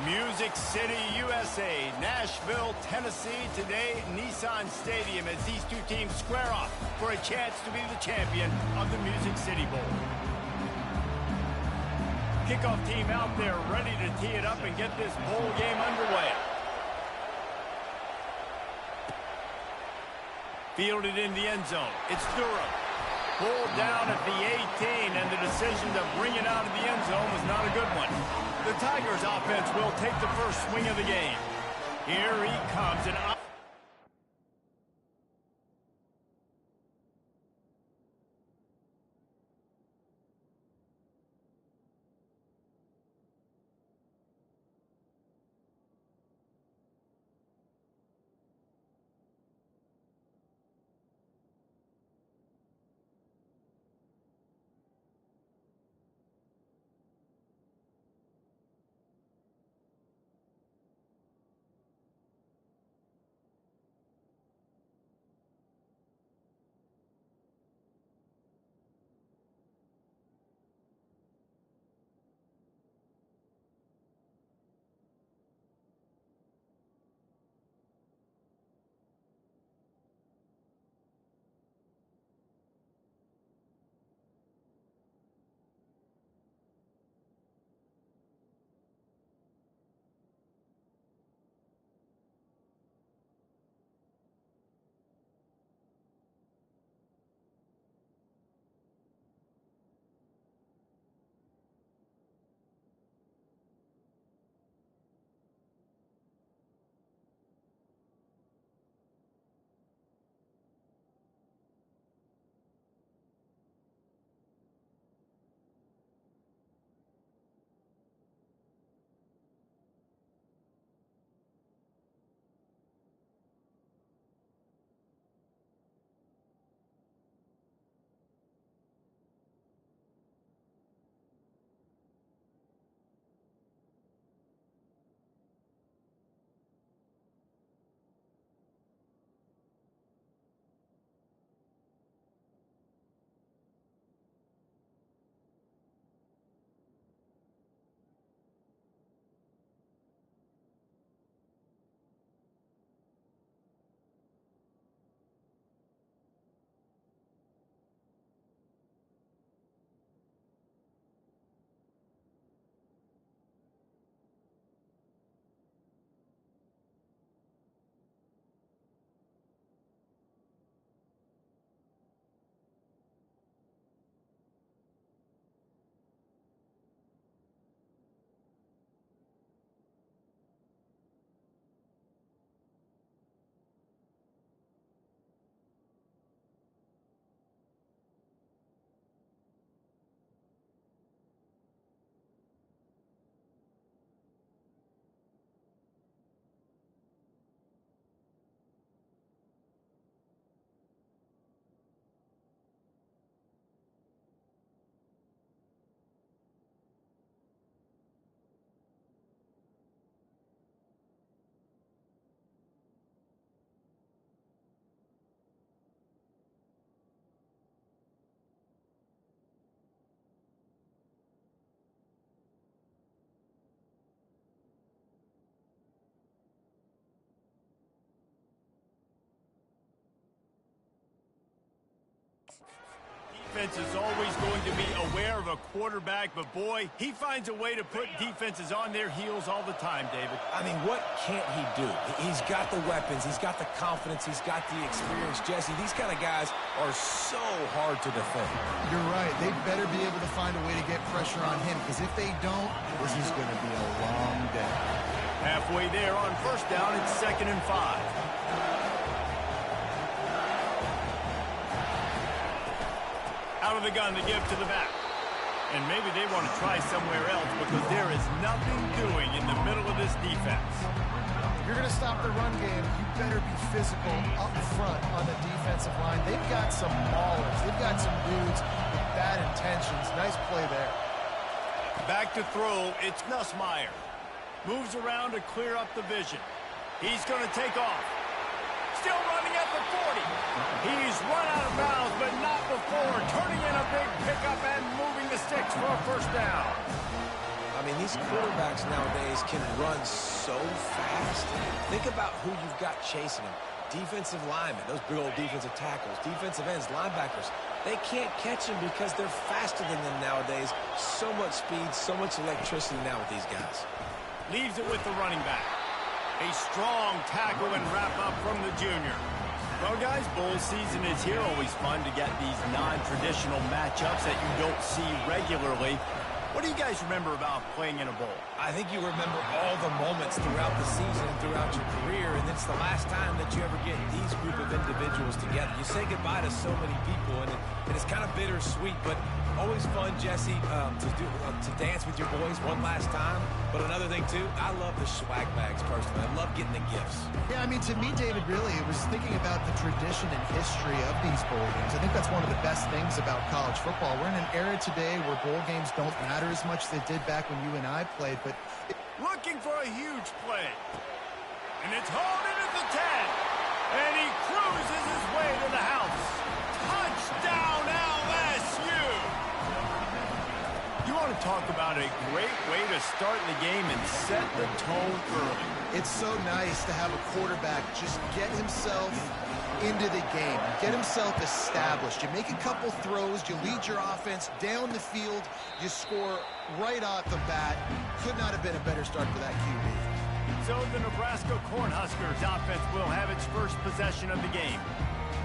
Music City, USA, Nashville, Tennessee, today Nissan Stadium as these two teams square off for a chance to be the champion of the Music City Bowl. Kickoff team out there ready to tee it up and get this bowl game underway. Fielded in the end zone. It's Durham. Pulled down at the 18, and the decision to bring it out of the end zone was not a good one. The Tigers offense will take the first swing of the game. Here he comes, and defense is always going to be aware of a quarterback, but boy, he finds a way to put defenses on their heels all the time, David. I mean, what can't he do? He's got the weapons, he's got the confidence, he's got the experience. Jesse, these kind of guys are so hard to defend. You're right. They better be able to find a way to get pressure on him, because if they don't, this is going to be a long day. Halfway there on first down, it's 2nd and 5. Out of the gun to give to the back. And maybe they want to try somewhere else because there is nothing doing in the middle of this defense. If you're going to stop the run game, you better be physical up front on the defensive line. They've got some maulers. They've got some dudes with bad intentions. Nice play there. Back to throw, it's Nussmeier. Moves around to clear up the vision. He's going to take off. Still running at the 40. He's run out of bounds, but not before. Turning in a big pickup and moving the sticks for a first down. I mean, these quarterbacks nowadays can run so fast. Think about who you've got chasing them. Defensive linemen, those big old defensive tackles, defensive ends, linebackers. They can't catch them because they're faster than them nowadays. So much speed, so much electricity now with these guys. Leaves it with the running back. A strong tackle and wrap up from the junior. Well, guys, bowl season is here. Always fun to get these non-traditional matchups that you don't see regularly. What do you guys remember about playing in a bowl? I think you remember all the moments throughout the season and throughout your career, and it's the last time that you ever get these group of individuals together. You say goodbye to so many people, and it's kind of bittersweet, but always fun, Jesse, to dance with your boys one last time. But another thing, too, I love the swag bags, personally. I love getting the gifts. Yeah, I mean, to me, David, really, it was thinking about the tradition and history of these bowl games. I think that's one of the best things about college football. We're in an era today where bowl games don't matter as much as they did back when you and I played, but... Looking for a huge play. And it's hauled in at the 10. And he cruises his way to the house. Touchdown, LSU! You want to talk about a great way to start the game and set the tone early. It's so nice to have a quarterback just get himself into the game, get himself established. You make a couple throws, you lead your offense down the field, you score right off the bat. Could not have been a better start for that QB. So the Nebraska Cornhuskers offense will have its first possession of the game.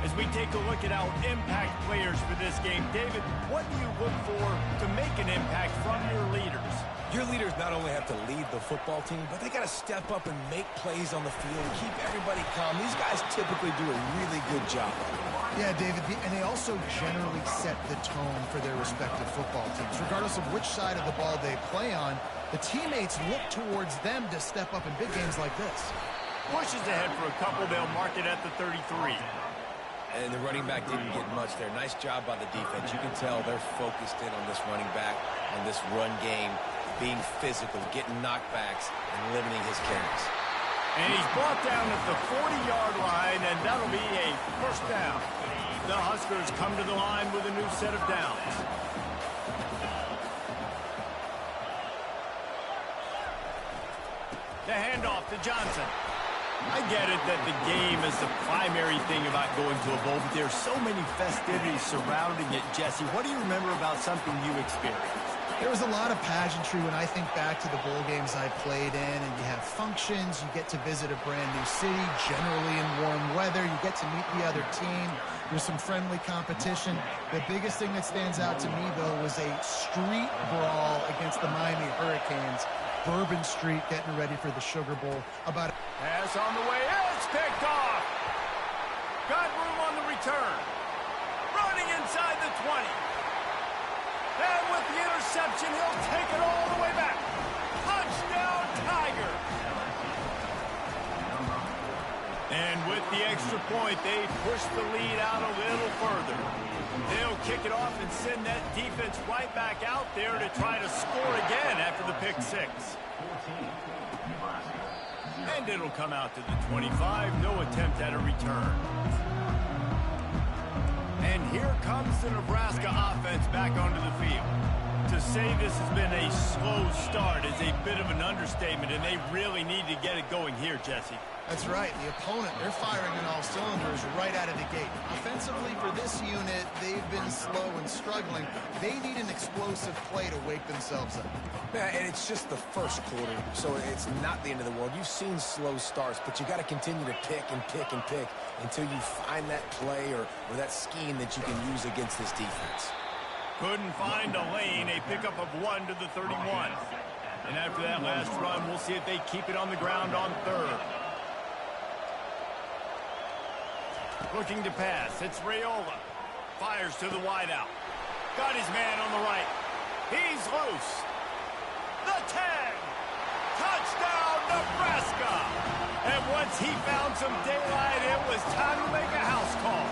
As we take a look at our impact players for this game, David, what do you look for to make an impact from your leaders? Your leaders not only have to lead the football team, but they got to step up and make plays on the field, keep everybody calm. These guys typically do a really good job. Yeah, David, and they also generally set the tone for their respective football teams. Regardless of which side of the ball they play on, the teammates look towards them to step up in big games like this. Pushes ahead for a couple. They'll mark it at the 33. And the running back didn't get much there. Nice job by the defense. You can tell they're focused in on this running back, on this run game, being physical, getting knockbacks, and limiting his carries. And he's brought down at the 40-yard line, and that'll be a first down. The Huskers come to the line with a new set of downs. The handoff to Johnson. I get it that the game is the primary thing about going to a bowl, but there's so many festivities surrounding it. Jesse, what do you remember about something you experienced? There was a lot of pageantry when I think back to the bowl games I played in, and you have functions, you get to visit a brand new city, generally in warm weather, you get to meet the other team, there's some friendly competition. The biggest thing that stands out to me, though, was a street brawl against the Miami Hurricanes. Bourbon Street getting ready for the Sugar Bowl. Pass on the way, it's picked off! Got room on the return. Running inside the 20. And with the interception, he'll take it all the way back. Touchdown, Tiger. And with the extra point, they push the lead out a little further. They'll kick it off and send that defense right back out there to try to score again after the pick six. And it'll come out to the 25. No attempt at a return. And here comes the Nebraska offense back onto the field. To say this has been a slow start is a bit of an understatement, and they really need to get it going here, Jesse. That's right. The opponent, they're firing on all cylinders right out of the gate. Offensively, for this unit, they've been slow and struggling. They need an explosive play to wake themselves up. Yeah, and it's just the first quarter, so it's not the end of the world. You've seen slow starts, but you got to continue to pick and pick and pick until you find that play or that scheme that you can use against this defense. Couldn't find a lane. A pickup of 1 to the 31. And after that last run, we'll see if they keep it on the ground on third. Looking to pass. It's Raiola. Fires to the wideout. Got his man on the right. He's loose. The 10. Touchdown, Nebraska. And once he found some daylight, it was time to make a house call.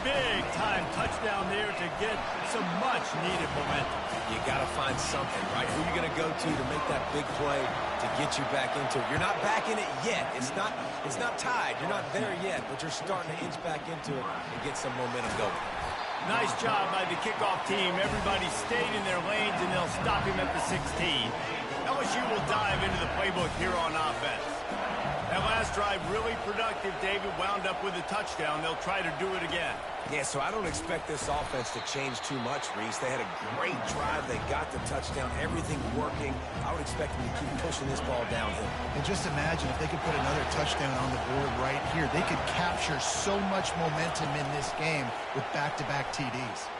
Big time touchdown there to get some much needed momentum. You got to find something, right? Who are you going to go to make that big play to get you back into it? You're not back in it yet. It's not tied. You're not there yet, but you're starting to inch back into it and get some momentum going. Nice job by the kickoff team. Everybody stayed in their lanes, and they'll stop him at the 16. LSU will dive into the playbook here on offense. That last drive really productive. David wound up with a touchdown. They'll try to do it again. Yeah, so I don't expect this offense to change too much, Reese. They had a great drive. They got the touchdown. Everything working. I would expect them to keep pushing this ball downhill. And just imagine if they could put another touchdown on the board right here. They could capture so much momentum in this game with back-to-back TDs.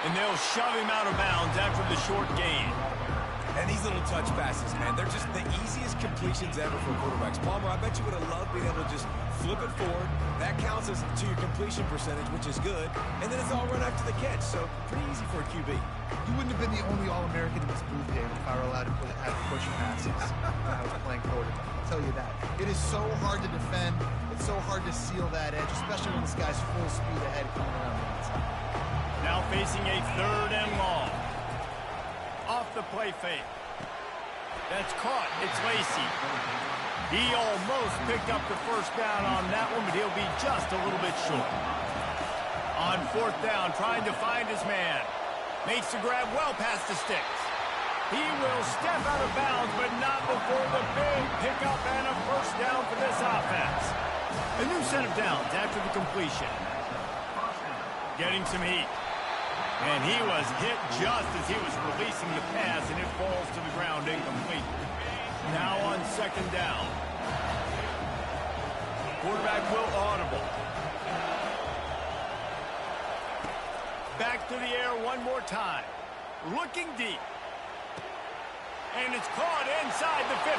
And they'll shove him out of bounds after the short gain. And these little touch passes, man, they're just the easiest completions ever for quarterbacks. Palmer, I bet you would have loved being able to just flip it forward. That counts as to your completion percentage, which is good. And then it's all run after the catch, so pretty easy for a QB. You wouldn't have been the only All-American in this booth game if I were allowed to have push passes when I was playing quarterback. I'll tell you that. It is so hard to defend. It's so hard to seal that edge, especially when this guy's full speed ahead coming around the outside. Now facing a 3rd and long. Off the play fake. That's caught. It's Lacey. He almost picked up the first down on that one, but he'll be just a little bit short. On 4th down, trying to find his man. Makes the grab well past the sticks. He will step out of bounds, but not before the big pickup and a first down for this offense. A new set of downs after the completion. Getting some heat. And he was hit just as he was releasing the pass, and it falls to the ground incomplete. Now on 2nd down. Quarterback will audible. Back to the air one more time. Looking deep. And it's caught inside the 15.